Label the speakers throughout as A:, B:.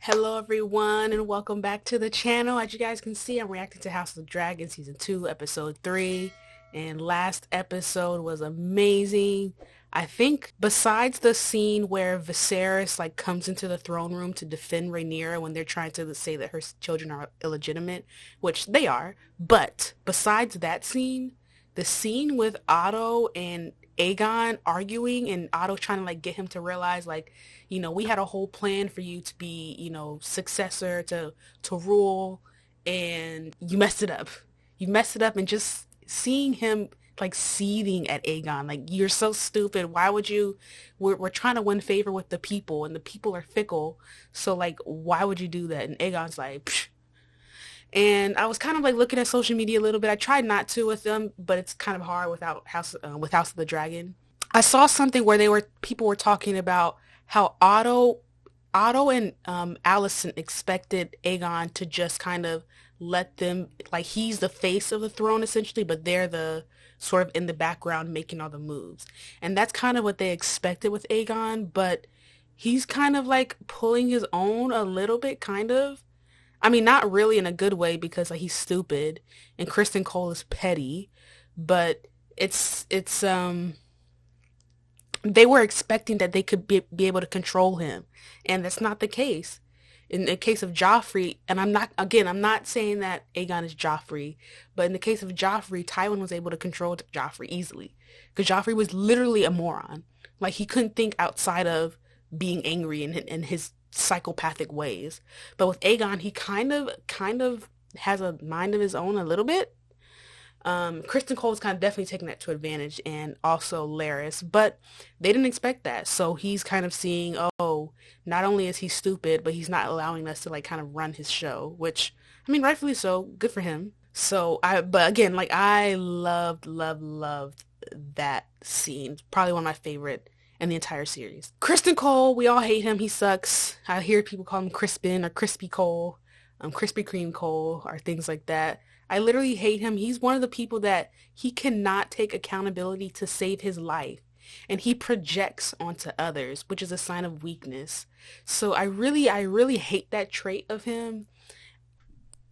A: Hello everyone and welcome back to the channel. As you guys can see, I'm reacting to House of the Dragon Season 2, Episode 3. And last episode was amazing. I think besides the scene where Viserys comes into the throne room to defend Rhaenyra when they're trying to say that her children are illegitimate, which they are, but besides that scene, the scene with Otto and Aegon arguing and Otto trying to get him to realize we had a whole plan for you to be, successor to rule, and you messed it up. You messed it up, and just seeing him seething at Aegon, you're so stupid. Why would you? We're trying to win favor with the people, and the people are fickle. So why would you do that? And Aegon's like, psh. And I was kind of looking at social media a little bit. I tried not to with them, but it's kind of hard without House of the Dragon. I saw something where people were talking about how Otto and Allison expected Aegon to just kind of let them, he's the face of the throne essentially, but they're the sort of in the background making all the moves. And that's kind of what they expected with Aegon, but he's kind of pulling his own a little bit, kind of. I mean, not really in a good way because he's stupid and Kristen Cole is petty, but it's they were expecting that they could be able to control him, and that's not the case. In the case of Joffrey, and I'm not saying that Aegon is Joffrey, but in the case of Joffrey, Tywin was able to control Joffrey easily because Joffrey was literally a moron. He couldn't think outside of being angry in his psychopathic ways. But with Aegon, he kind of has a mind of his own a little bit. Kristen Cole is kind of definitely taking that to advantage, and also Laris, but they didn't expect that. So he's kind of seeing, oh, not only is he stupid, but he's not allowing us to kind of run his show, which, I mean, rightfully so, good for him. But again, I loved that scene. Probably one of my favorite in the entire series. Kristen Cole, we all hate him. He sucks. I hear people call him Crispin or Crispy Cole, Krispy Kreme Cole, or things like that. I literally hate him. He's one of the people that he cannot take accountability to save his life. And he projects onto others, which is a sign of weakness. So I really hate that trait of him.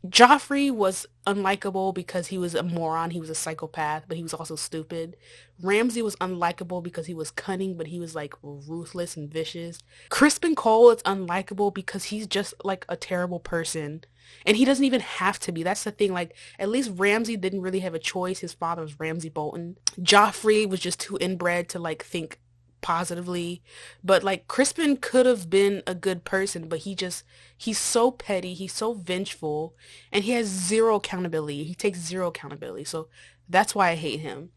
A: Joffrey was unlikable because he was a moron, he was a psychopath, but he was also stupid. Ramsay was unlikable because he was cunning, but he was ruthless and vicious. Crispin Cole is unlikable because he's just a terrible person. And he doesn't even have to be. That's the thing. At least Ramsay didn't really have a choice. His father was Ramsay Bolton. Joffrey was just too inbred to think positively, but Crispin could have been a good person, but he's so petty, he's so vengeful, and he has zero accountability. He takes zero accountability, so that's why I hate him.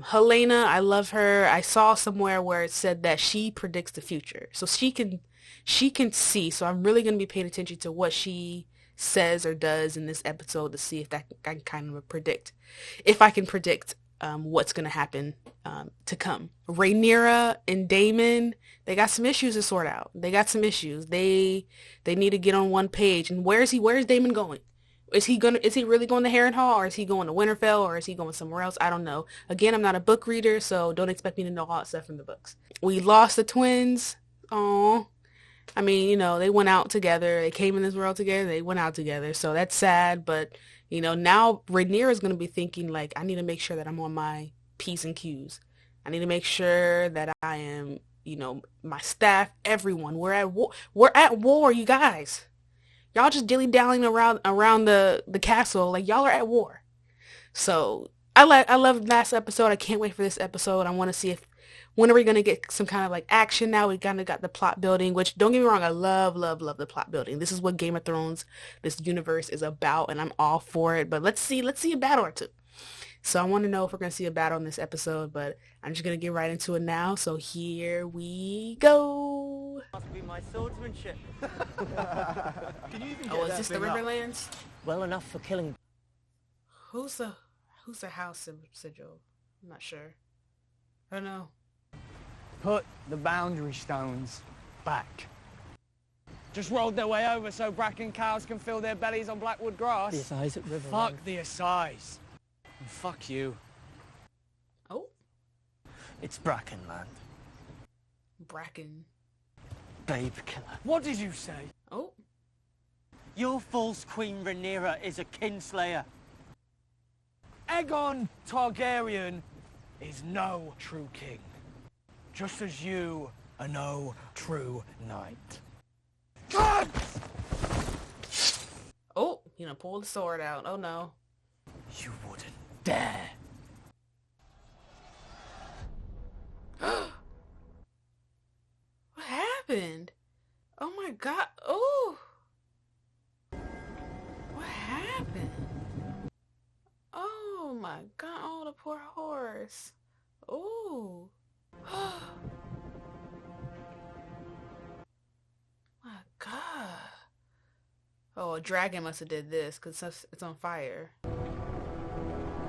A: Helena, I love her. I saw somewhere where it said that she predicts the future, so she can see. So I'm really going to be paying attention to what she says or does in this episode to see if that I can kind of predict, if I can predict what's going to happen to come. Rhaenyra and Daemon, they got some issues to sort out. They got some issues. They need to get on one page. And where's Daemon going? Is he really going to Harrenhal, or is he going to Winterfell, or is he going somewhere else? I don't know. Again, I'm not a book reader, so don't expect me to know all that stuff from the books. We lost the twins. Oh, I mean, they went out together. They came in this world together. They went out together. So that's sad, but now Rhaenyra is going to be thinking I need to make sure that I'm on my P's and Q's. I need to make sure that I am, my staff, everyone. We're at war. We're at war, you guys. Y'all just dilly-dallying around the castle. Y'all are at war. So I love last episode. I can't wait for this episode. I want to see when are we going to get some kind of action now. We kind of got the plot building, which, don't get me wrong, I love the plot building. This is what Game of Thrones, this universe is about, and I'm all for it. But let's see a battle or two. So I want to know if we're going to see a battle in this episode, but I'm just going to get right into it now. So here we go.
B: Must be my swordsmanship.
C: Can you even
A: Oh, is this the Riverlands?
B: Well enough for killing.
A: Who's the house sigil? I'm not sure. I don't know.
C: Put the boundary stones back.
D: Just rolled their way over so Bracken cows can fill their bellies on Blackwood grass.
B: The Assize at River.
D: Fuck the Assize. And fuck you.
A: Oh,
B: It's Brackenland.
A: Bracken.
B: Babe killer.
D: What did you say?
A: Oh,
B: Your false Queen Rhaenyra is a kinslayer.
D: Aegon Targaryen is no true king. Just as you are no true knight. God!
A: Oh, you know, pull the sword out. Oh no.
D: You wouldn't dare.
A: What happened? Oh my god. Oh. What happened? Oh my god. Oh, the poor horse. Oh. My god. Oh, a dragon must have did this because it's on fire.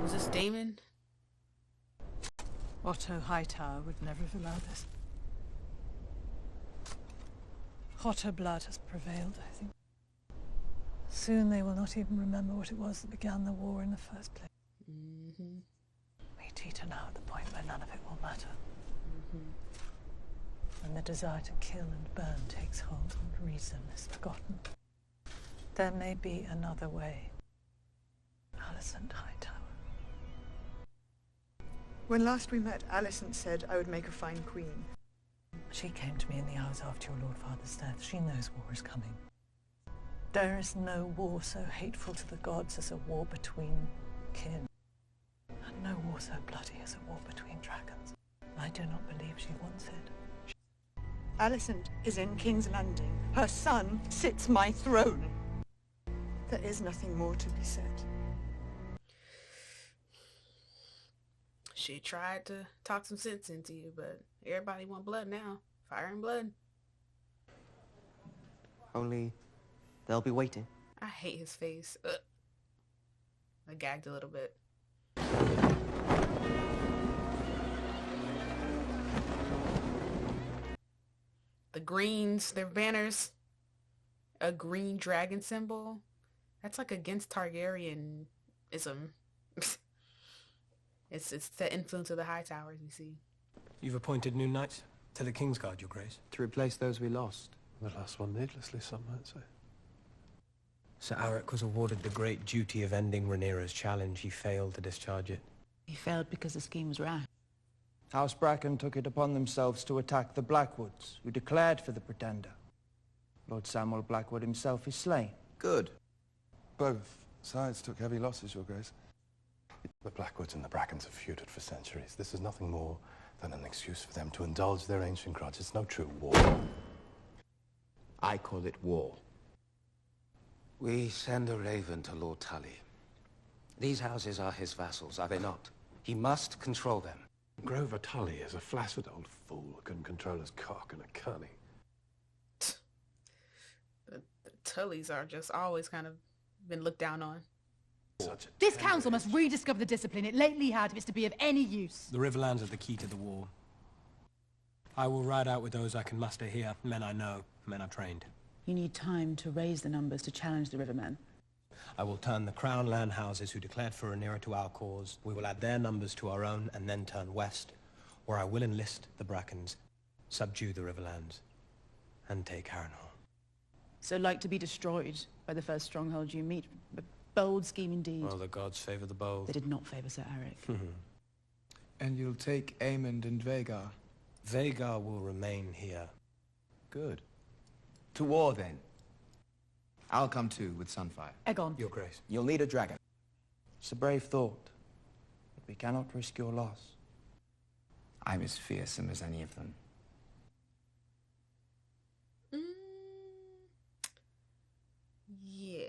A: Was this Damon?
E: Otto Hightower would never have allowed this. Hotter blood has prevailed, I think. Soon they will not even remember what it was that began the war in the first place. We teeter now at the point where none of it will matter. When the desire to kill and burn takes hold and reason is forgotten. There may be another way. Alicent Hightower.
F: When last we met, Alicent said I would make a fine queen.
E: She came to me in the hours after your Lord Father's death. She knows war is coming. There is no war so hateful to the gods as a war between kin. And no war so bloody as a war between dragons. I do not believe she wants it.
F: Alicent is in King's Landing. Her son sits my throne. There is nothing more to be said.
A: She tried to talk some sense into you, but everybody want blood now. Fire and blood.
G: Only they'll be waiting.
A: I hate his face. Ugh. I gagged a little bit. The greens, their banners. A green dragon symbol. That's like against Targaryenism. It's the influence of the Hightowers, you see.
H: You've appointed new knights to the Kingsguard, Your Grace.
G: To replace those we lost.
I: The last one needlessly, some might say.
H: Sir Aric was awarded the great duty of ending Rhaenyra's challenge. He failed to discharge it.
J: He failed because the scheme was rash.
C: House Bracken took it upon themselves to attack the Blackwoods, who declared for the Pretender. Lord Samuel Blackwood himself is slain.
I: Good. Both sides took heavy losses, Your Grace. The Blackwoods and the Brackens have feuded for centuries. This is nothing more than an excuse for them to indulge their ancient grudge. It's no true war.
K: I call it war. We send a raven to Lord Tully. These houses are his vassals, are they not? He must control them.
I: Grover Tully is a flaccid old fool who couldn't control his cock and a cunny.
A: The Tullys are just always kind of been looked down on.
L: This council must rediscover the discipline it lately had if it's to be of any use.
H: The Riverlands are the key to the war. I will ride out with those I can muster here. Men I know, men I've trained.
J: You need time to raise the numbers to challenge the Rivermen.
H: I will turn the Crown land houses who declared for Rhaenyra to our cause. We will add their numbers to our own and then turn west, where I will enlist the Brackens, subdue the Riverlands, and take Harrenhal.
J: So like to be destroyed by the first stronghold you meet. A bold scheme indeed.
H: Well, the gods favor the bold.
J: They did not favor Sir Aric.
C: And you'll take Aemond and Vhagar?
H: Vhagar will remain here.
K: Good. To war, then. I'll come too, with Sunfire.
J: Aegon.
H: Your Grace.
K: You'll need a dragon.
C: It's a brave thought, but we cannot risk your loss.
K: I'm as fearsome as any of them.
A: Yeah.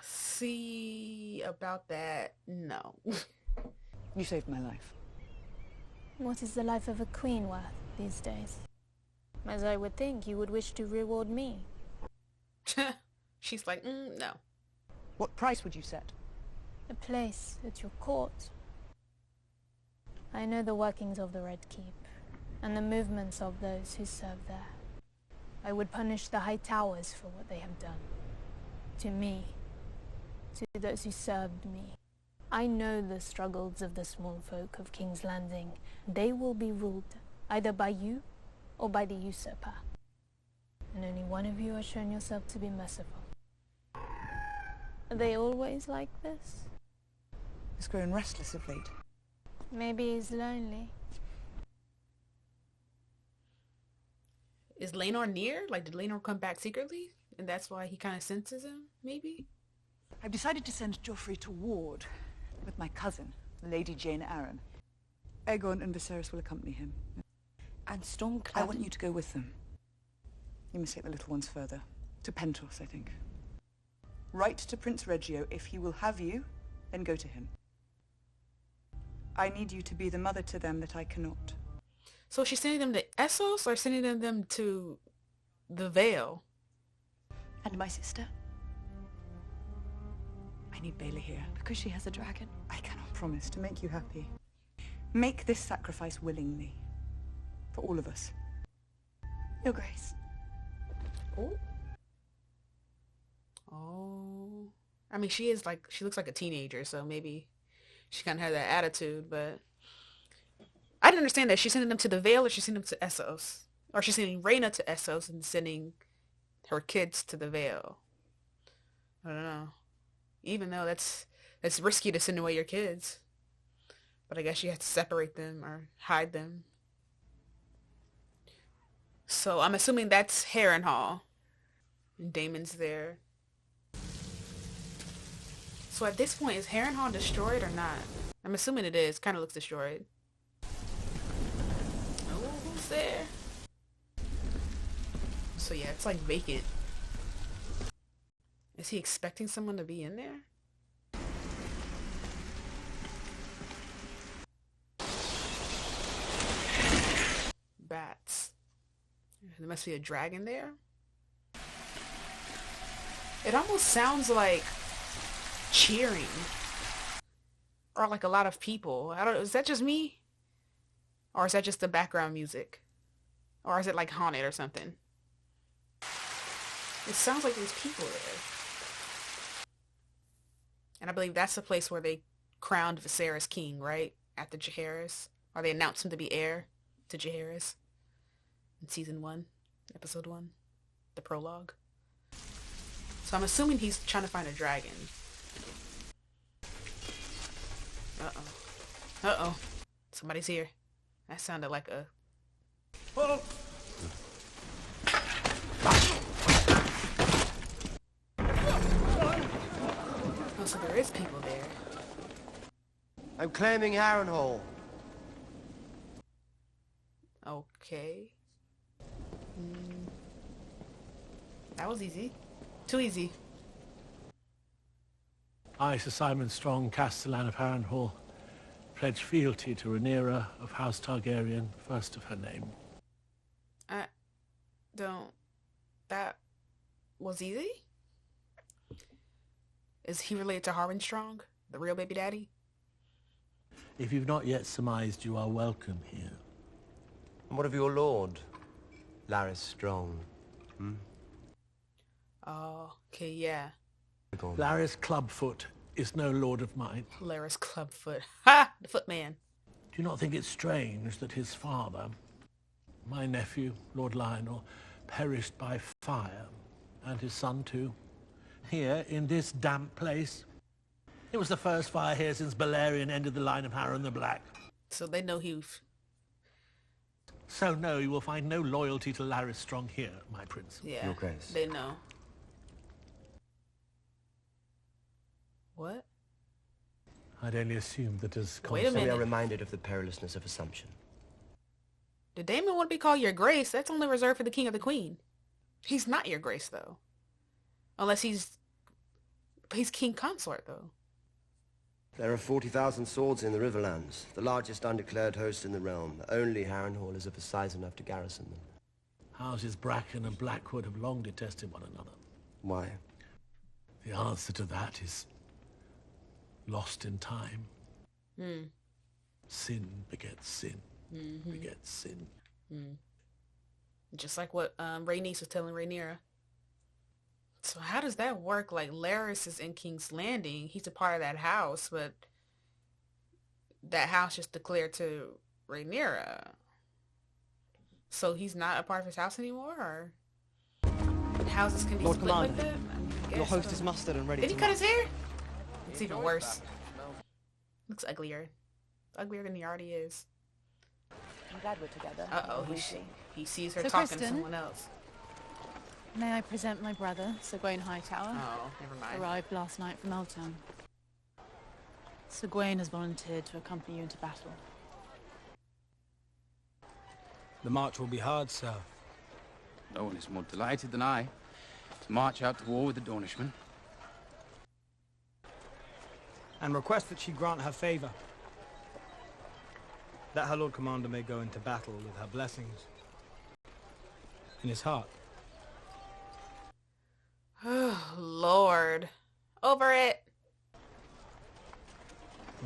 A: See about that? No.
J: You saved my life.
M: What is the life of a queen worth these days? As I would think, you would wish to reward me.
A: She's like, no.
J: What price would you set?
M: A place at your court. I know the workings of the Red Keep, and the movements of those who serve there. I would punish the High Towers for what they have done. To me, to those who served me. I know the struggles of the small folk of King's Landing. They will be ruled either by you or by the usurper. And only one of you has shown yourself to be merciful. Are they always like this?
F: He's grown restless of late.
M: Maybe he's lonely.
A: Is Laenor near? Like, did Laenor come back secretly? And that's why he kind of senses him, maybe?
F: I've decided to send Joffrey to Ward with my cousin, Lady Jane Arryn. Aegon and Viserys will accompany him.
N: And Stormcloud...
F: I want you to go with them. You must take the little ones further. To Pentos, I think. Write to Prince Reggio. If he will have you, then go to him. I need you to be the mother to them that I cannot.
A: So she's sending them to Essos or sending them to the Vale?
N: And my sister?
F: I need Bailey here.
N: Because she has a dragon?
F: I cannot promise to make you happy. Make this sacrifice willingly. For all of us.
N: Your Grace.
A: Oh. Oh. I mean, she looks like a teenager, so maybe she kind of had that attitude, but I didn't understand that. She's sending them to the Vale, or she's sending them to Essos? Or she's sending Rhaena to Essos and sending her kids to the Vale. I don't know. Even though that's risky to send away your kids. But I guess you have to separate them or hide them. So I'm assuming that's Harrenhal. And Daemon's there. So at this point, is Harrenhal destroyed or not? I'm assuming it is. Kind of looks destroyed. Oh, who's there? So yeah, it's like vacant. Is he expecting someone to be in there? Bats. There must be a dragon there. It almost sounds like cheering. Or like a lot of people. I don't know, is that just me? Or is that just the background music? Or is it like haunted or something? It sounds like there's people there. And I believe that's the place where they crowned Viserys king, right? After Jaehaerys. Or they announced him to be heir to Jaehaerys. In season 1, episode 1. The prologue. So I'm assuming he's trying to find a dragon. Uh-oh. Uh-oh. Somebody's here. That sounded like a...
H: Oh.
A: Oh, so there is people there.
G: I'm claiming Harrenhal.
A: Okay. That was easy. Too easy.
O: I, Sir Simon Strong, Castellan of Harrenhal, pledge fealty to Rhaenyra of House Targaryen, first of her name.
A: I don't... That was easy? Is he related to Harwin Strong, the real baby daddy?
O: If you've not yet surmised, you are welcome here.
G: And what of your lord, Larys Strong? Hmm?
A: Oh, okay, yeah.
O: Larys Clubfoot is no lord of mine.
A: Larys Clubfoot. Ha! The footman.
O: Do you not think it strange that his father, my nephew, Lord Lionel, perished by fire, and his son too, here in this damp place? It was the first fire here since Balerion ended the line of Harren the Black.
A: So they know he...
O: So no, you will find no loyalty to Larys Strong here, my prince.
A: Yeah,
G: Your Grace.
A: They know. What?
O: I'd only assumed that as
A: Wait a minute.
G: We are reminded of the perilousness of assumption.
A: Did Daemon want to be called Your Grace? That's only reserved for the King of the Queen. He's not Your Grace, though. Unless he's King Consort, though.
P: There are 40,000 swords in the Riverlands, the largest undeclared host in the realm. Only Harrenhal is of a size enough to garrison them.
O: Houses Bracken and Blackwood have long detested one another.
P: Why?
O: The answer to that is lost in time. Sin begets sin. Begets sin.
A: Just like what Rhaenys was telling Rhaenyra. So how does that work? Like, Larys is in King's Landing. He's a part of that house, but that house just declared to Rhaenyra. So he's not a part of his house anymore, or houses can be
B: Lord
A: split
B: Commander,
A: like that? guess.
Q: Your host is mustered and ready
A: Did
Q: to
A: he cut his
Q: march.
A: hair? It's even worse. Looks uglier. Uglier than he already is.
J: I'm glad we're together.
A: Uh-oh, he sees her
L: So,
A: talking to
L: Kristen?
A: someone else.
L: May I present my brother, Sir Gawain Hightower?
A: Oh, never mind.
L: Arrived last night from Eltown. Sir Gawain has volunteered to accompany you into battle.
H: The march will be hard, sir.
R: No one is more delighted than I to march out to war with the Dornishmen.
H: And request that she grant her favor. That her Lord Commander may go into battle with her blessings in his heart.
A: Oh, Lord. Over it.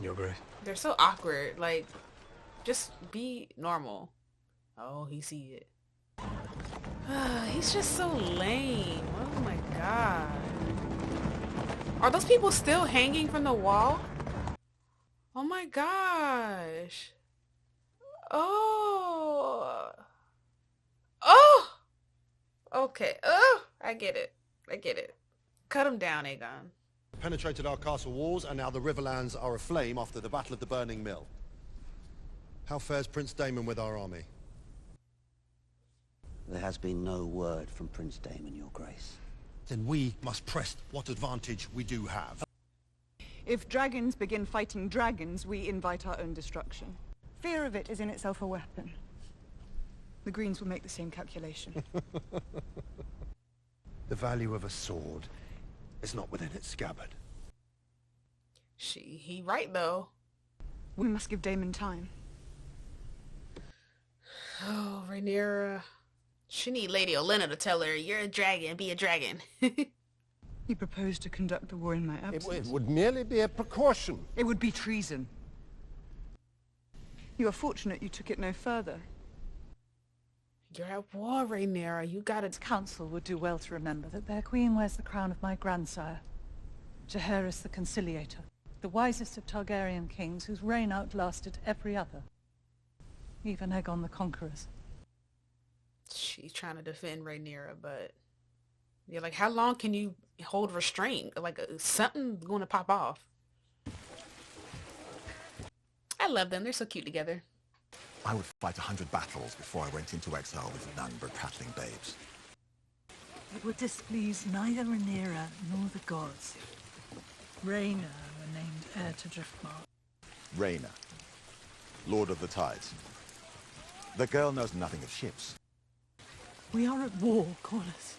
H: Your Grace.
A: They're so awkward. Like, just be normal. Oh, he see it. He's just so lame. Oh my god. Are those people still hanging from the wall? Oh my gosh. Oh. Oh. Okay. Oh, I get it. I get it. Cut him down, Aegon.
S: Penetrated our castle walls, and now the Riverlands are aflame after the Battle of the Burning Mill. How fares Prince Daemon with our army?
T: There has been no word from Prince Daemon, Your Grace.
S: Then we must press what advantage we do have.
F: If dragons begin fighting dragons, we invite our own destruction. Fear of it is in itself a weapon. The Greens will make the same calculation.
S: The value of a sword is not within its scabbard.
A: He right though.
F: We must give Daemon time.
A: Oh, Rhaenyra. She need Lady Olenna to tell her, you're a dragon, be a dragon.
F: You propose to conduct the war in my absence?
S: It would merely be a precaution.
F: It would be treason. You are fortunate you took it no further.
A: You're at war, Rhaenyra. You gotta...
E: Council would do well to remember that their queen wears the crown of my grandsire, Jaehaerys the Conciliator, the wisest of Targaryen kings whose reign outlasted every other, even Aegon the Conqueror's.
A: She's trying to defend Rhaenyra, but... You're like, how long can you hold restraint? Like, something's going to pop off. I love them. They're so cute together.
U: I would fight 100 battles before I went into exile with none but prattling babes.
E: It would displease neither Rhaenyra nor the gods. Rhaena were named heir to Driftmark.
U: Rhaena, Lord of the Tides. The girl knows nothing of ships.
E: We are at war, Corlys.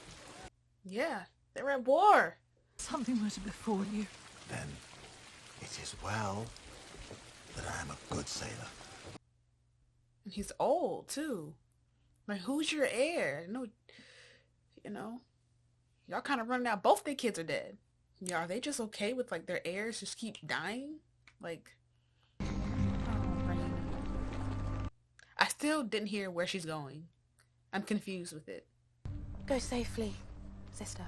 A: Yeah, they're at war.
E: Something were to befall you.
U: Then it is well that I am a good sailor.
A: He's old, too. Like, who's your heir? No, you know, y'all kind of running out. Both their kids are dead. Yeah, are they just okay with, like, their heirs just keep dying? Like, oh, Rhaenyra. I still didn't hear where she's going. I'm confused with it.
N: Go safely, sister.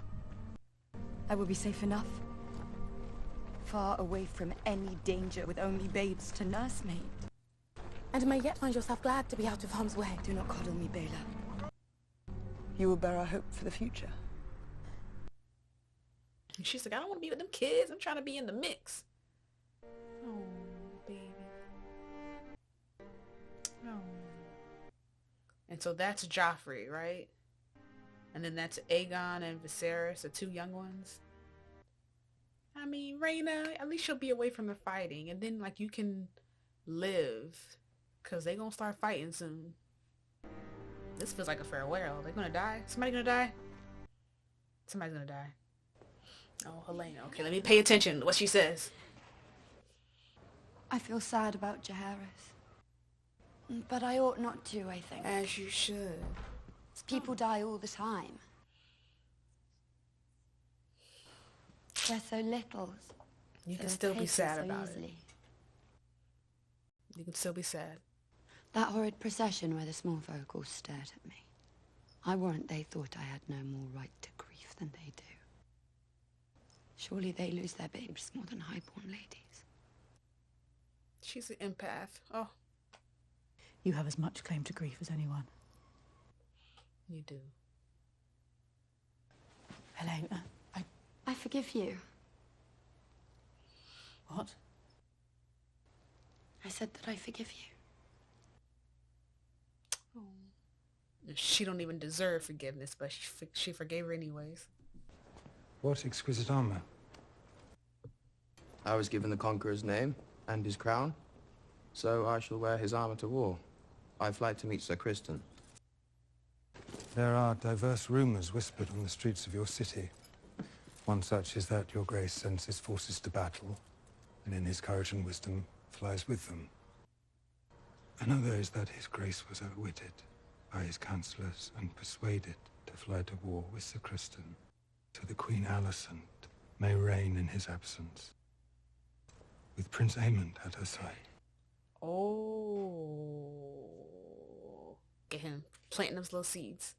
N: I will be safe enough. Far away from any danger with only babes to nursemaid. And may yet find yourself glad to be out of harm's way. Do not coddle me, Baela.
F: You will bear our hope for the future.
A: And she's like, I don't want to be with them kids. I'm trying to be in the mix. Oh, baby. Oh. And so that's Joffrey, right? And then that's Aegon and Viserys, the two young ones. I mean, Rhaena, at least she'll be away from the fighting. And then, like, you can live. Because they going to start fighting soon. This feels like a farewell. They're going to die? Somebody going to die? Somebody's going to die. Oh, Helena. Okay, let me pay attention to what she says.
N: I feel sad about Jaehaerys. But I ought not to, I think.
A: As you should.
N: People die all the time. They're so little.
A: You can still be sad
N: so
A: about
N: easily.
A: it. You can still be sad.
N: That horrid procession where the small folk all stared at me. I warrant they thought I had no more right to grief than they do. Surely they lose their babes more than highborn ladies.
A: She's an empath. Oh.
E: You have as much claim to grief as anyone.
A: You do.
E: Helena,
N: I forgive you.
J: What?
N: I said that I forgive you.
A: She don't even deserve forgiveness, but she forgave her anyways.
H: What exquisite armor?
R: I was given the Conqueror's name and his crown, so I shall wear his armor to war. I fly to meet Sir Criston.
H: There are diverse rumors whispered on the streets of your city. One such is that your grace sends his forces to battle, and in his courage and wisdom flies with them. Another is that his grace was outwitted by his councillors and persuaded to fly to war with Sir Criston, so the Queen Alicent may reign in his absence, with Prince Aemond at her side.
A: Oh. Get him planting those little seeds.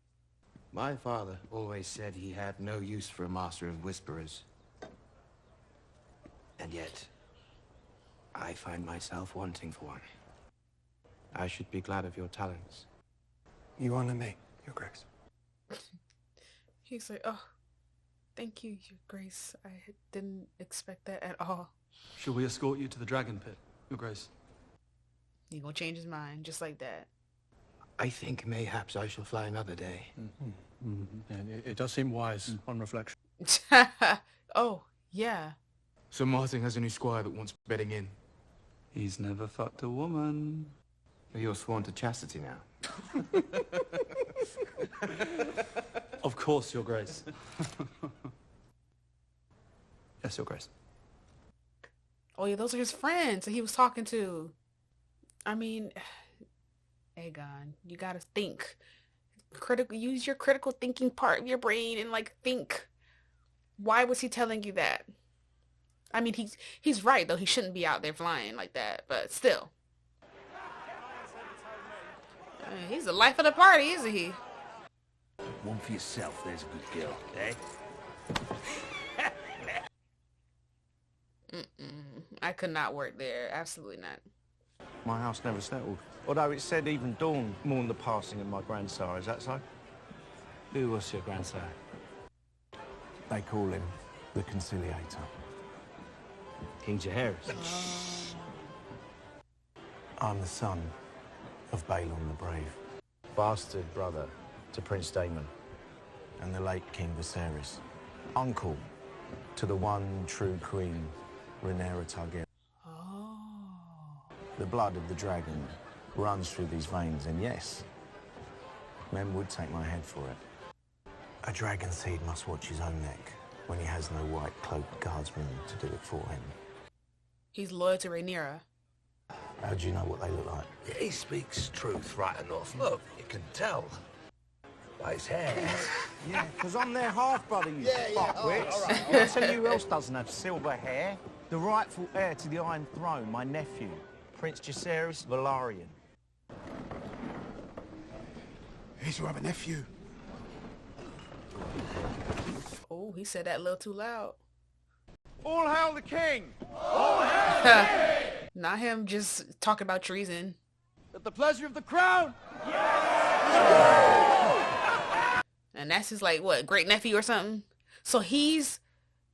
K: My father always said he had no use for a master of whisperers. And yet, I find myself wanting for one. I should be glad of your talents.
H: You honor me, Your Grace.
A: He's like, oh, thank you, Your Grace. I didn't expect that at all.
Q: Shall we escort you to the Dragon Pit, Your Grace?
A: He gonna change his mind just like that.
K: I think mayhaps I shall fly another day.
Q: Yeah, it does seem wise on reflection.
A: Oh, yeah.
R: Sir Martin has a new squire that wants bedding in.
Q: He's never fucked a woman.
K: You're sworn to chastity now.
Q: Of course, Your Grace. Yes, Your Grace.
A: Oh yeah, those are his friends that he was talking to. I mean, Aegon, you gotta think. Use your critical thinking part of your brain and like think. Why was he telling you that? I mean, he's right though. He shouldn't be out there flying like that, but still. He's the life of the party, isn't he?
V: One for yourself, there's a good girl, eh?
A: I could not work there. Absolutely not.
W: My house never settled. Although it said even dawn mourned the passing of my grandsire. Is that so?
K: Who was your grandsire?
V: They call him the Conciliator.
K: King Jaehaerys.
V: I'm the son of Balon the Brave.
K: Bastard brother to Prince Daemon.
V: And the late King Viserys. Uncle to the one true queen, Rhaenyra Targaryen. The blood of the dragon runs through these veins, and yes, men would take my head for it. A dragon seed must watch his own neck when he has no white-cloaked guardsman to do it for him.
A: He's loyal to Rhaenyra.
V: How do you know what they look like? He speaks truth right enough. Look, you can tell by his hair.
W: Yeah, because I'm their half-brother, you fuckwits.
V: all right.
W: I'll tell you who else doesn't have silver hair. The rightful heir to the Iron Throne, my nephew, Prince Jaehaerys Velaryon.
V: He's your other nephew.
A: Oh, he said that a little too loud.
W: All hail the king!
A: All hail the king! Not him just talking about treason.
W: At the pleasure of the crown!
A: And that's his like what, great nephew or something? So he's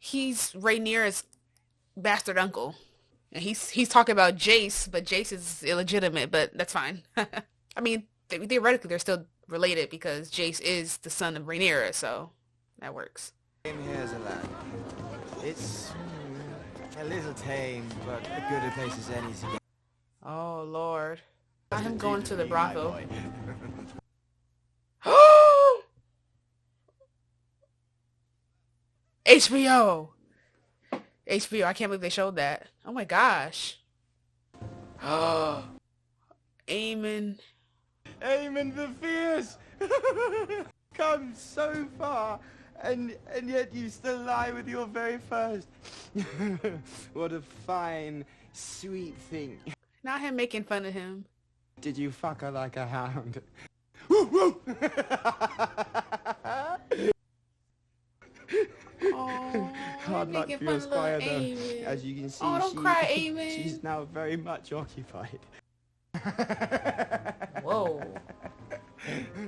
A: Rhaenyra's bastard uncle. And he's talking about Jace, but Jace is illegitimate, but that's fine. I mean, theoretically they're still related because Jace is the son of Rhaenyra, so that works.
C: Came here as a lad. It's a little tame, but a good a place as any to get.
A: Oh Lord. Not him going to the brothel. HBO! HBO, I can't believe they showed that. Oh my gosh. Aemon.
C: Aemon the Fierce! Come so far, and yet you still lie with your very first. What a fine, sweet thing.
A: Not him making fun of him.
C: Did you fuck her like a hound?
A: Oh,
C: hard luck for your squire, though. As you can see,
A: don't cry, Aemon.
C: She's now very much occupied.
A: Whoa.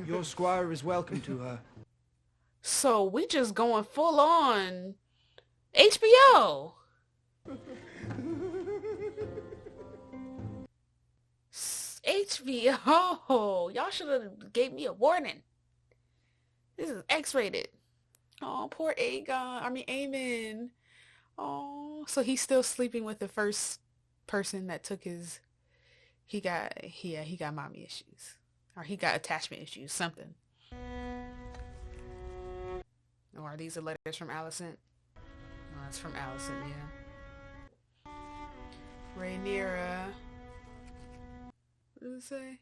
C: Your squire is welcome to her.
A: So we just going full on HBO. HBO. Y'all should have gave me a warning. This is X-rated. Oh, poor Aemon. Oh, so he's still sleeping with the first person that took his. He got mommy issues, or he got attachment issues, something. Or are these the letters from Alicent? Oh, that's from Alicent, yeah. Rhaenyra. What did it say?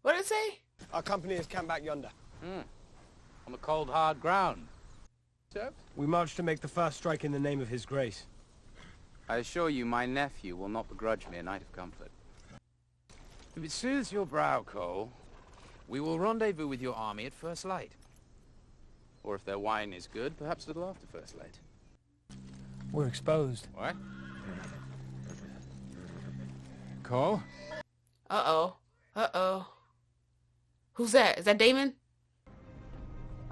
A: What did it say?
D: Our company is camped back yonder.
K: On the cold, hard ground.
D: Sir? We march to make the first strike in the name of His Grace.
K: I assure you, my nephew will not begrudge me a night of comfort. If it soothes your brow, Cole, we will rendezvous with your army at first light. Or if their wine is good, perhaps a little after first light.
D: We're exposed.
K: What? Cole?
A: Uh-oh. Uh-oh. Who's that? Is that Daemon?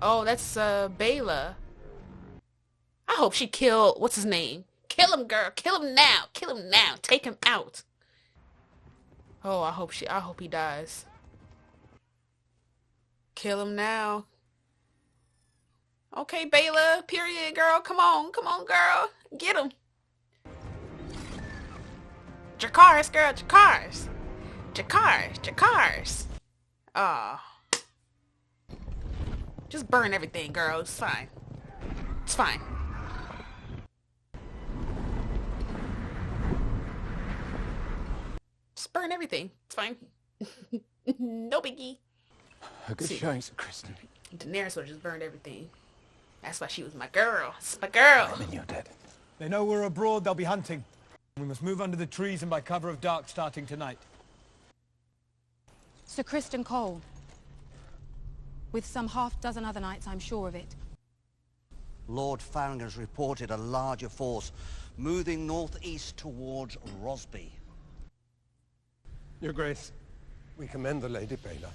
A: Oh, that's Bayla. I hope she killed, what's his name? Kill him, girl. Kill him now. Kill him now. Take him out. Oh, I hope he dies. Kill him now. Okay, Bayla. Period, girl. Come on. Come on, girl. Get him. Jakars, girl. Jakars. Jakars. Jakars. Ah. Just burn everything, girl. It's fine. It's fine. Just burn everything. It's fine. No biggie.
K: A good showing, Sir Kristen.
A: Daenerys would have just burned everything. That's why she was my girl. It's my girl.
K: And you're dead.
D: They know we're abroad, they'll be hunting. We must move under the trees and by cover of dark starting tonight.
N: Sir Kristen Cole. With some half-dozen other knights, I'm sure of it.
T: Lord Farringer's reported a larger force moving northeast towards Rosby.
I: Your Grace, we commend the Lady Bayla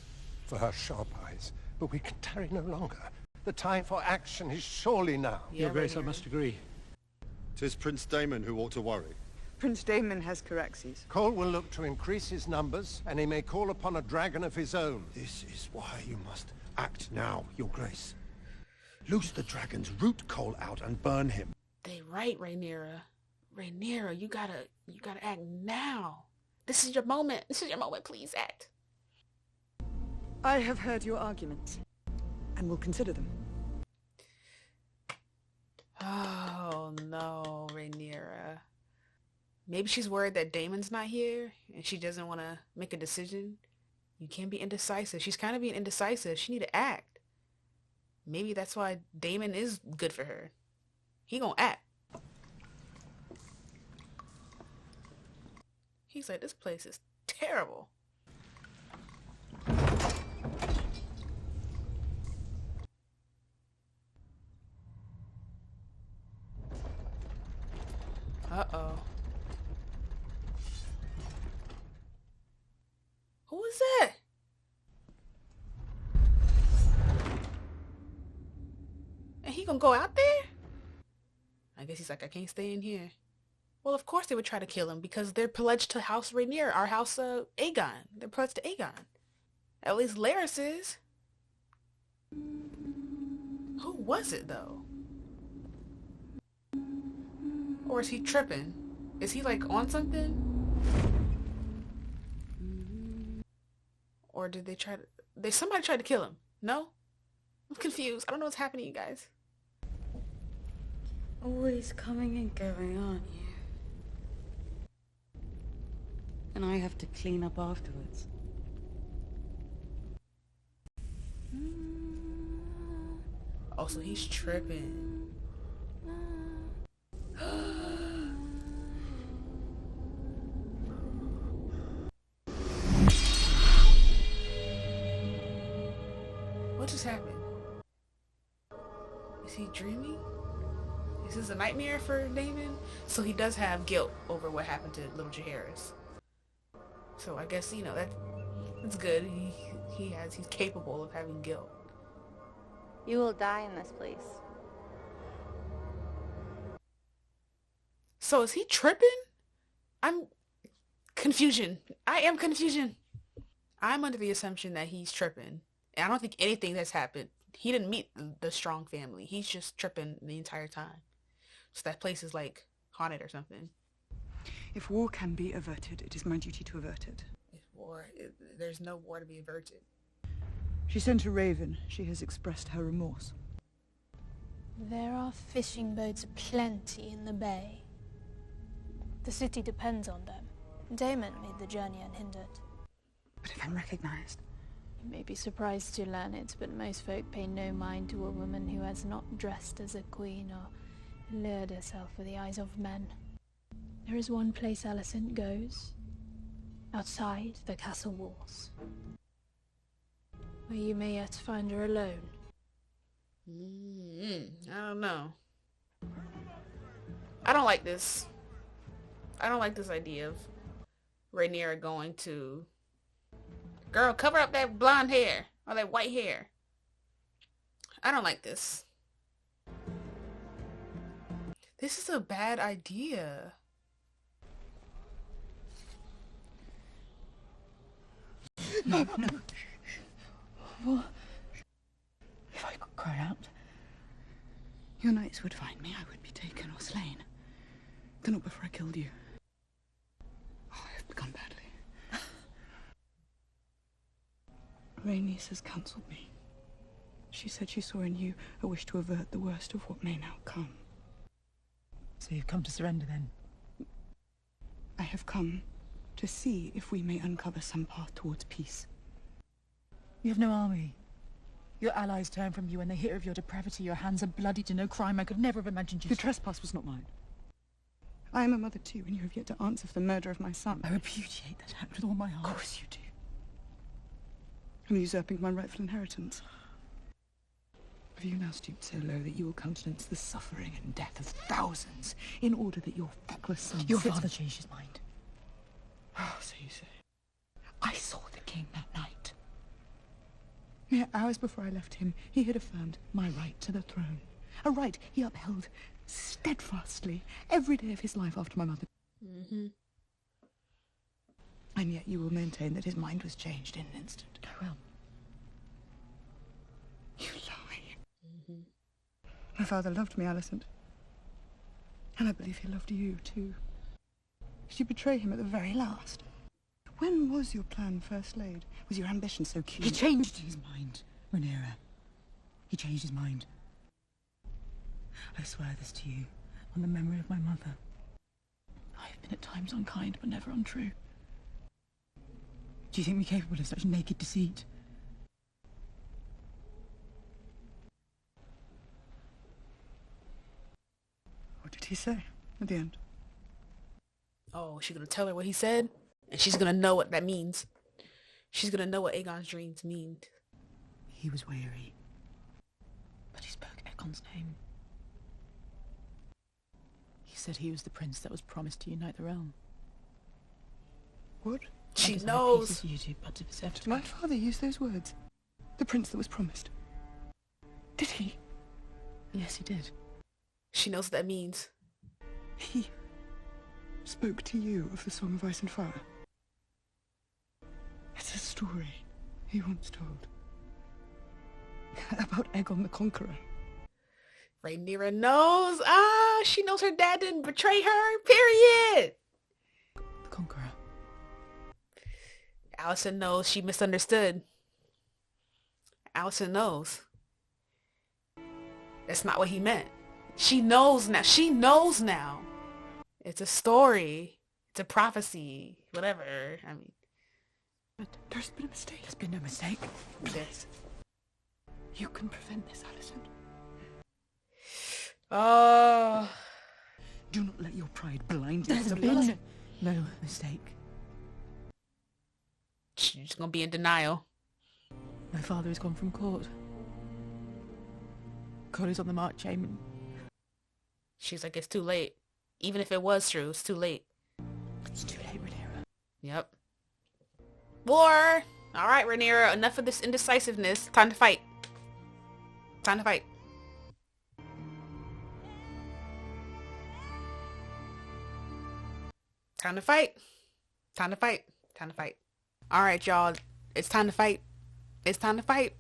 I: for her sharp eyes, but we can tarry no longer. The time for action is surely now.
O: Your Grace, I must agree.
S: 'Tis Prince Daemon who ought to worry.
F: Prince Daemon has Caraxes.
I: Cole will look to increase his numbers, and he may call upon a dragon of his own.
S: This is why you must act now, Your Grace. Loose the dragons, root Cole out, and burn him.
A: They right, Rhaenyra. Rhaenyra, you gotta act now. This is your moment. This is your moment. Please act.
F: I have heard your arguments, and will consider them.
A: Oh no, Rhaenyra. Maybe she's worried that Daemon's not here, and she doesn't want to make a decision. You can't be indecisive. She's kind of being indecisive. She need to act. Maybe that's why Daemon is good for her. He gonna act. He's like, this place is terrible. Uh-oh. Who is that? And he gonna go out there? I guess he's like, I can't stay in here. Well, of course they would try to kill him because they're pledged to House Rhaenyra, our House Aegon. They're pledged to Aegon. At least Larys is. Who was it, though? Or is he tripping? Is he, like, on something? Or did they try to... Somebody tried to kill him. No? I'm confused. I don't know what's happening, you guys.
N: Always coming and going, aren't you? And I have to clean up afterwards.
A: Oh, so he's tripping. What just happened? Is he dreaming? Is this a nightmare for Daemon? So he does have guilt over what happened to little Jaehaerys. So I guess, you know, that's good. He's capable of having guilt.
M: You will die in this place.
A: So is he tripping? I'm confusion. I am confusion. I'm under the assumption that he's tripping. And I don't think anything that's happened. He didn't meet the Strong family. He's just tripping the entire time. So that place is like haunted or something.
F: If war can be averted, it is my duty to avert it.
A: There's no war to be averted.
F: She sent a raven. She has expressed her remorse.
G: There are fishing boats aplenty in the bay. The city depends on them. Damon made the journey unhindered.
F: But if I'm recognized?
G: You may be surprised to learn it, but most folk pay no mind to a woman who has not dressed as a queen or lured herself with the eyes of men. There is one place Alicent goes, outside the castle walls, where you may yet find her alone.
A: I don't know. I don't like this. I don't like this idea of Rhaenyra going to... Girl, cover up that blonde hair or that white hair. I don't like this. This is a bad idea.
F: No. What? If I could cry out, your knights would find me. I would be taken or slain. But not before I killed you. Oh, I have begun badly. Rhaenys has counselled me. She said she saw in you a wish to avert the worst of what may now come.
E: So you've come to surrender then?
F: I have come to see if we may uncover some path towards peace.
E: You have no army. Your allies turn from you when they hear of your depravity. Your hands are bloody to no crime. I could never have imagined you...
F: The trespass was not mine. I am a mother too, and you have yet to answer for the murder of my son.
E: I repudiate that act with all my heart.
F: Of course you do. And usurping my rightful inheritance. Have you now stooped so low that you will countenance the suffering and death of thousands in order that your feckless son...
E: Your father changed his mind.
F: Oh, so you say. I saw the king that night. Mere hours before I left him, he had affirmed my right to the throne. A right he upheld steadfastly every day of his life after my mother. And yet you will maintain that his mind was changed in an instant.
E: I will.
F: You lie. My father loved me, Alicent. And I believe he loved you, too. Did you betray him at the very last? When was your plan first laid? Was your ambition so keen?
E: He changed his mind, Rhaenyra. He changed his mind. I swear this to you, on the memory of my mother. I have been at times unkind, but never untrue. Do you think me capable of such naked deceit?
F: What did he say at the end?
A: Oh, she's gonna tell her what he said? And she's gonna know what that means. She's gonna know what Aegon's dreams mean.
E: He was weary, but he spoke Aegon's name. He said he was the prince that was promised to unite the realm.
F: What?
A: She knows.
F: Did my father use those words? The prince that was promised. Did he?
E: Yes, he did.
A: She knows what that means.
F: He spoke to you of the Song of Ice and Fire. It's a story he once told. About Aegon the Conqueror.
A: Rhaenyra knows. She knows her dad didn't betray her. Period.
E: The Conqueror.
A: Alicent knows she misunderstood. Alicent knows. That's not what he meant. She knows now. She knows now. It's a story. It's a prophecy. Whatever. I mean.
F: But there's been a mistake.
E: There's been no mistake.
A: There's...
F: You can prevent this, Alicent.
A: Oh.
F: Do not let your pride blind you.
E: There's been no mistake.
A: She's gonna be in denial.
E: My father has gone from court. God is on the march, Aemon.
A: She's like, it's too late. Even if it was true, it's too late.
E: It's too late, Rhaenyra.
A: Yep. War! Alright, Rhaenyra, enough of this indecisiveness. Time to fight. Time to fight. Time to fight. Time to fight. Time to fight. All right, y'all. It's time to fight. It's time to fight.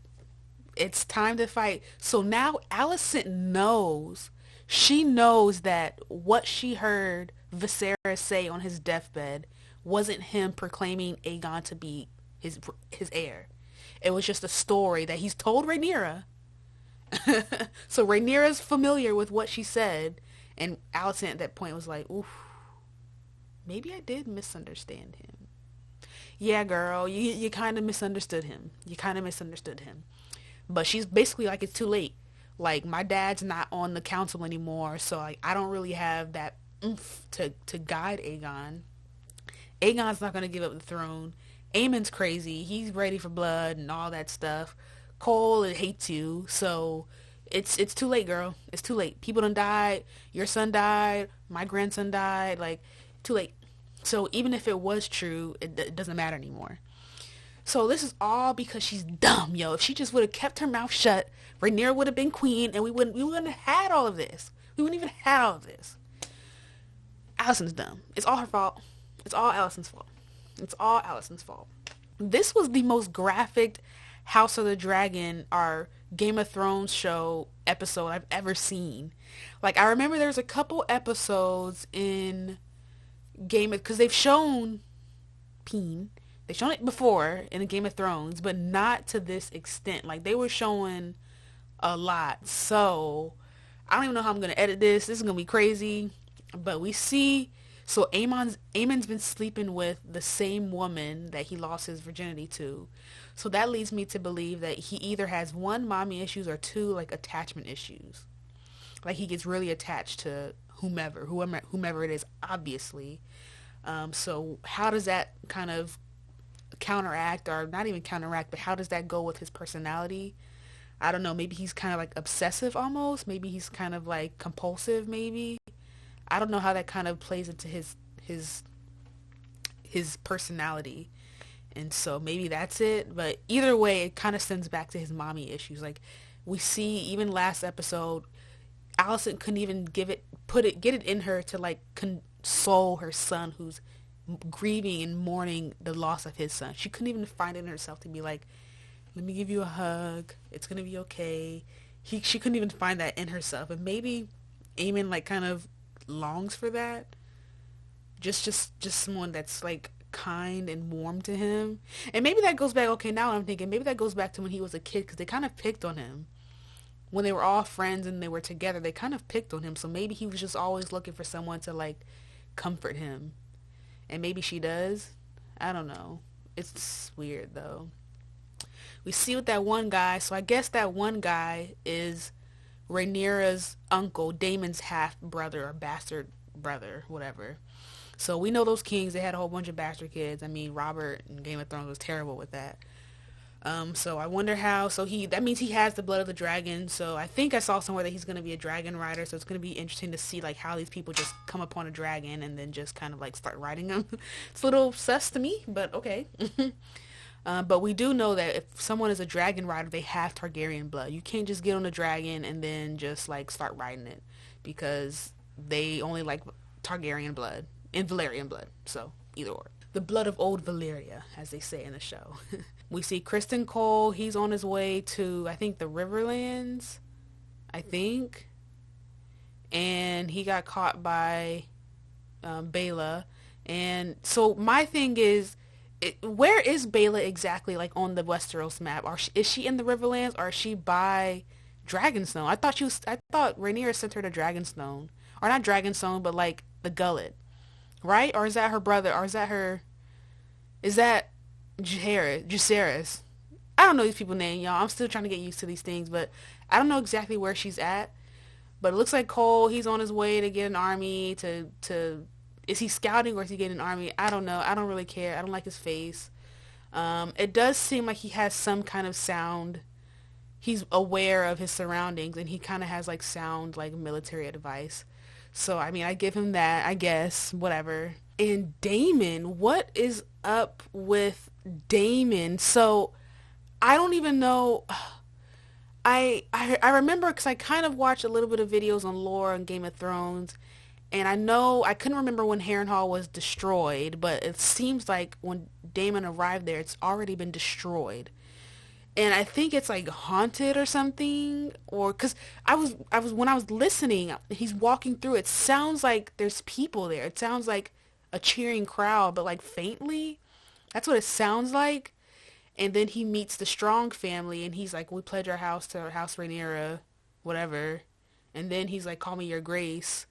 A: It's time to fight. So now Alicent knows. She knows that what she heard Viserys say on his deathbed wasn't him proclaiming Aegon to be his heir. It was just a story that he's told Rhaenyra. So Rhaenyra's familiar with what she said, and Alicent at that point was like, oof, maybe I did misunderstand him. Yeah, girl, you kind of misunderstood him. You kind of misunderstood him. But she's basically like, it's too late. Like, my dad's not on the council anymore, so like, I don't really have that oomph to guide Aegon. Aegon's not going to give up the throne. Aemon's crazy. He's ready for blood and all that stuff. Cole hates you, so it's too late, girl. It's too late. People done died. Your son died. My grandson died. Like, too late. So even if it was true, it doesn't matter anymore. So this is all because she's dumb, yo. If she just would have kept her mouth shut, Rhaenyra would have been queen, and we wouldn't have had all of this. We wouldn't even had all of this. Alicent's dumb. It's all her fault. It's all Alicent's fault. It's all Alicent's fault. This was the most graphic House of the Dragon, our Game of Thrones show episode I've ever seen. Like, I remember there's a couple episodes in because they've shown Peen. They've shown it before in the Game of Thrones, but not to this extent. Like, they were showing a lot. So, I don't even know how I'm going to edit this. This is going to be crazy. But we see, so Aemon's been sleeping with the same woman that he lost his virginity to. So that leads me to believe that he either has one, mommy issues, or two, like, attachment issues. Like, he gets really attached to whomever it is, obviously. So how does that kind of counteract, or not even counteract, but how does that go with his personality? I don't know. Maybe he's kind of like obsessive almost. Maybe he's kind of like compulsive, maybe. I don't know how that kind of plays into his personality. And so maybe that's it. But either way, it kind of sends back to his mommy issues. Like, we see even last episode, Alicent couldn't even get it in her to like console her son who's grieving and mourning the loss of his son. She couldn't even find it in herself to be like, let me give you a hug. It's going to be okay. She couldn't even find that in herself. And maybe Aemon like kind of longs for that. Just someone that's like kind and warm to him. And maybe that goes back, okay, now I'm thinking, maybe that goes back to when he was a kid, because they kind of picked on him. When they were all friends and they were together, they kind of picked on him. So maybe he was just always looking for someone to like comfort him. And maybe she does. I don't know. It's weird though. We see with that one guy. So I guess that one guy is Rhaenyra's uncle, Daemon's half brother or bastard brother, whatever. So we know those kings, they had a whole bunch of bastard kids. I mean, Robert in Game of Thrones was terrible with that. So I wonder how, that means he has the blood of the dragon. So I think I saw somewhere that he's going to be a dragon rider. So it's going to be interesting to see like how these people just come upon a dragon and then just kind of like start riding them. It's a little sus to me, but okay. But we do know that if someone is a dragon rider, they have Targaryen blood. You can't just get on a dragon and then just like start riding it, because they only like Targaryen blood and Valyrian blood. So either or. The blood of old Valyria, as they say in the show. We see Kristen Cole. He's on his way to, I think, the Riverlands. I think. And he got caught by Baela. And so my thing is, where is Baela exactly, like, on the Westeros map? Is she in the Riverlands, or is she by Dragonstone? I thought Rhaenyra sent her to Dragonstone. Or not Dragonstone, but, like, the Gullet. Right? Or is that her brother? Or is that Jacaerys? I don't know these people's names, y'all. I'm still trying to get used to these things, but I don't know exactly where she's at. But it looks like Cole, he's on his way to get an army is he scouting or is he getting an army? I don't know. I don't really care. I don't like his face. It does seem like he has some kind of sound. He's aware of his surroundings, and he kind of has like sound, like military advice. So, I mean, I give him that, I guess, whatever. And Daemon, what is up with Daemon? So, I don't even know. I remember, because I kind of watched a little bit of videos on lore and Game of Thrones, And I know, I couldn't remember when Harrenhal was destroyed, but it seems like when Daemon arrived there, it's already been destroyed. And I think it's like haunted or something, or because when I was listening, he's walking through, it sounds like there's people there. It sounds like a cheering crowd, but like faintly. That's what it sounds like. And then he meets the Strong family, and he's like, we pledge our house to House Rhaenyra, whatever. And then he's like, call me your grace.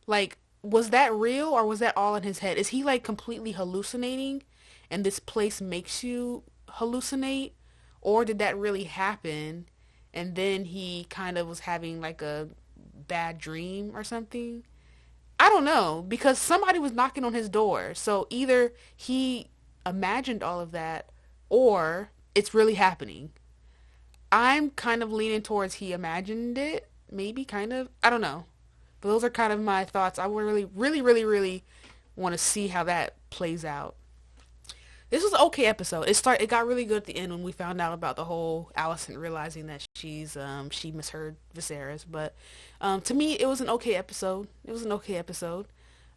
A: Like, was that real, or was that all in his head? Is he like completely hallucinating, and this place makes you hallucinate? Or did that really happen, and then he kind of was having like a bad dream or something? I don't know, because somebody was knocking on his door. So either he imagined all of that, or it's really happening. I'm kind of leaning towards he imagined it, maybe, kind of. I don't know. But those are kind of my thoughts. I would really want to see how that plays out. This was an okay episode. It got really good at the end when we found out about the whole Alicent realizing that she misheard Viserys. But to me, it was an okay episode.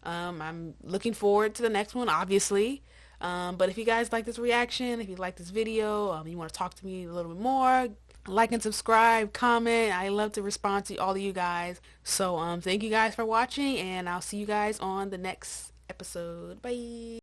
A: I'm looking forward to the next one, obviously. But if you guys like this reaction, if you like this video, you want to talk to me a little bit more, like and subscribe, comment. I love to respond to all of you guys. So thank you guys for watching, and I'll see you guys on the next episode. Bye.